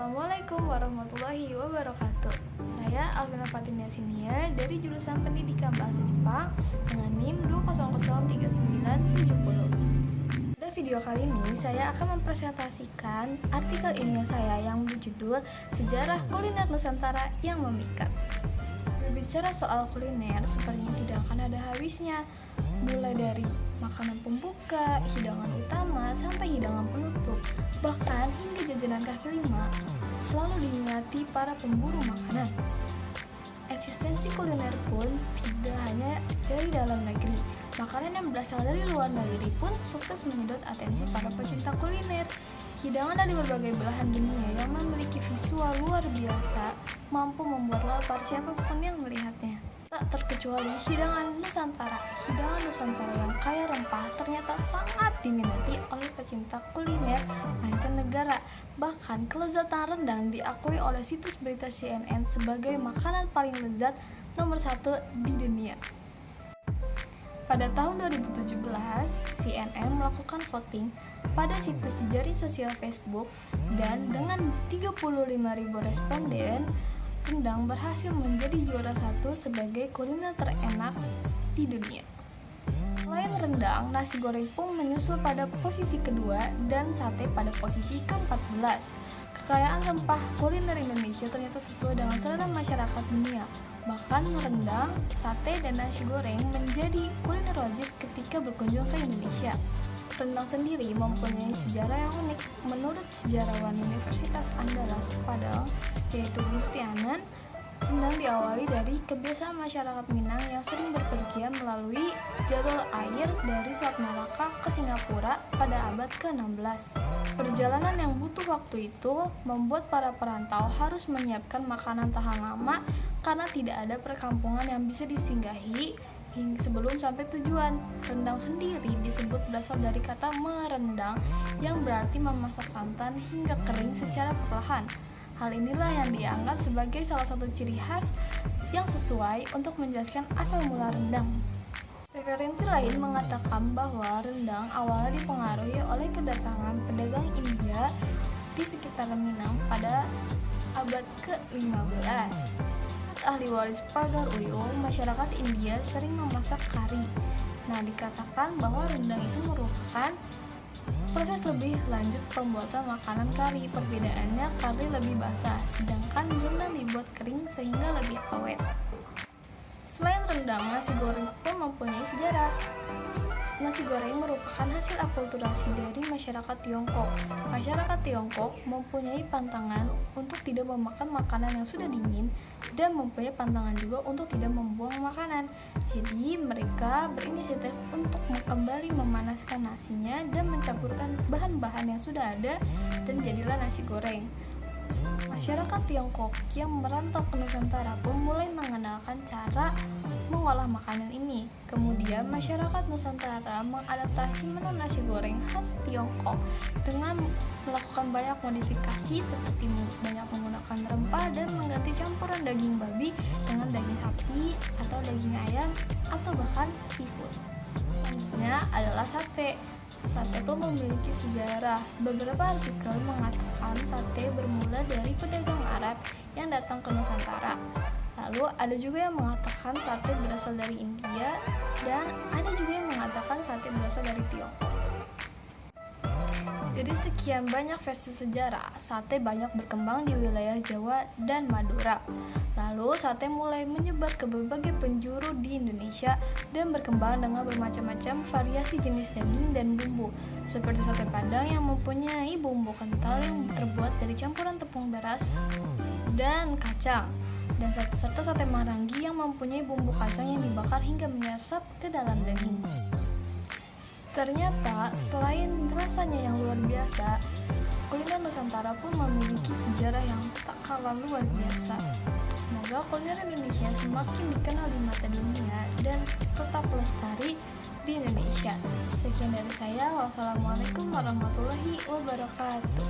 Assalamualaikum warahmatullahi wabarakatuh. Saya Alvina Fatin Yasinia dari jurusan Pendidikan Bahasa Jepang dengan NIM 2003970. Pada video kali ini saya akan mempresentasikan artikel ilmiah saya yang berjudul Sejarah Kuliner Nusantara yang Memikat. Berbicara soal kuliner sepertinya tidak akan ada habisnya, mulai dari makanan pembuka, hidangan utama, sampai hidangan penutup, bahkan hingga jajanan kaki lima selalu diminati para pemburu makanan. Eksistensi kuliner pun tidak hanya dari dalam negeri, makanan yang berasal dari luar negeri pun sukses menyedot atensi para pecinta kuliner. Hidangan dari berbagai belahan dunia yang memiliki visual luar biasa mampu membuat lapar siapapun yang melihatnya. Tak terkecuali hidangan Nusantara. Hidangan Nusantara yang kaya rempah ternyata sangat diminati oleh pecinta kuliner mancanegara. Bahkan kelezatan rendang diakui oleh situs berita CNN sebagai makanan paling lezat nomor 1 di dunia. Pada tahun 2017, CNN melakukan voting pada situs jejaring sosial Facebook dan dengan 35.000 responden, rendang berhasil menjadi juara 1 sebagai kuliner terenak di dunia. Selain rendang, nasi goreng pun menyusul pada posisi kedua dan sate pada posisi ke-14. Kekayaan rempah kuliner Indonesia ternyata sesuai dengan selera masyarakat dunia. Bahkan rendang, sate, dan nasi goreng menjadi kuliner wajib ketika berkunjung ke Indonesia. Rendang sendiri mempunyai sejarah yang unik. Menurut sejarawan Universitas Andalas Padang, yaitu Gustianan, rendang diawali dari kebiasaan masyarakat Minang yang sering berpergian melalui jalur air dari Selat Malaka ke Singapura pada abad ke-16. Perjalanan yang butuh waktu itu membuat para perantau harus menyiapkan makanan tahan lama karena tidak ada perkampungan yang bisa disinggahi hingga sebelum sampai tujuan. Rendang sendiri disebut berasal dari kata merendang yang berarti memasak santan hingga kering secara perlahan. Hal inilah yang dianggap sebagai salah satu ciri khas yang sesuai untuk menjelaskan asal mula rendang. Referensi lain mengatakan bahwa rendang awalnya dipengaruhi oleh kedatangan pedagang India di sekitar Minang pada abad ke-15. Ahli waris pagar Uyung, masyarakat India sering memasak kari. Nah, dikatakan bahwa rendang itu merupakan proses lebih lanjut pembuatan makanan kari. Perbedaannya, kari lebih basah, sedangkan rendang dibuat kering sehingga lebih awet. Selain rendang, nasi goreng pun mempunyai sejarah. Nasi goreng merupakan hasil akulturasi dari masyarakat Tiongkok. Masyarakat Tiongkok mempunyai pantangan untuk tidak memakan makanan yang sudah dingin dan mempunyai pantangan juga untuk tidak membuang makanan. Jadi mereka berinisiatif untuk kembali memanaskan nasinya dan mencampurkan bahan-bahan yang sudah ada dan jadilah nasi goreng. Masyarakat Tiongkok yang merantau ke Nusantara pun mulai mengenalkan cara mengolah makanan ini. Kemudian masyarakat Nusantara mengadaptasi menu nasi goreng khas Tiongkok dengan melakukan banyak modifikasi seperti banyak menggunakan rempah dan mengganti campuran daging babi dengan daging sapi atau daging ayam atau bahkan seafood. Selanjutnya adalah sate. Sate pun memiliki sejarah. Beberapa artikel mengatakan sate bermula dari pedagang Arab yang datang ke Nusantara. Lalu ada juga yang mengatakan sate berasal dari India dan ada juga yang mengatakan sate berasal dari Tiongkok. Jadi sekian banyak versi sejarah, sate banyak berkembang di wilayah Jawa dan Madura. Lalu sate mulai menyebar ke berbagai penjuru di Indonesia dan berkembang dengan bermacam-macam variasi jenis daging dan bumbu, seperti sate Padang yang mempunyai bumbu kental yang terbuat dari campuran tepung beras dan kacang, dan serta sate Marangi yang mempunyai bumbu kacang yang dibakar hingga menyerap ke dalam daging. Ternyata, selain rasanya yang luar biasa, kuliner Nusantara pun memiliki sejarah yang tak kalah luar biasa. Semoga kuliner Indonesia semakin dikenal di mata dunia dan tetap lestari di Indonesia. Sekian dari saya. Wassalamualaikum warahmatullahi wabarakatuh.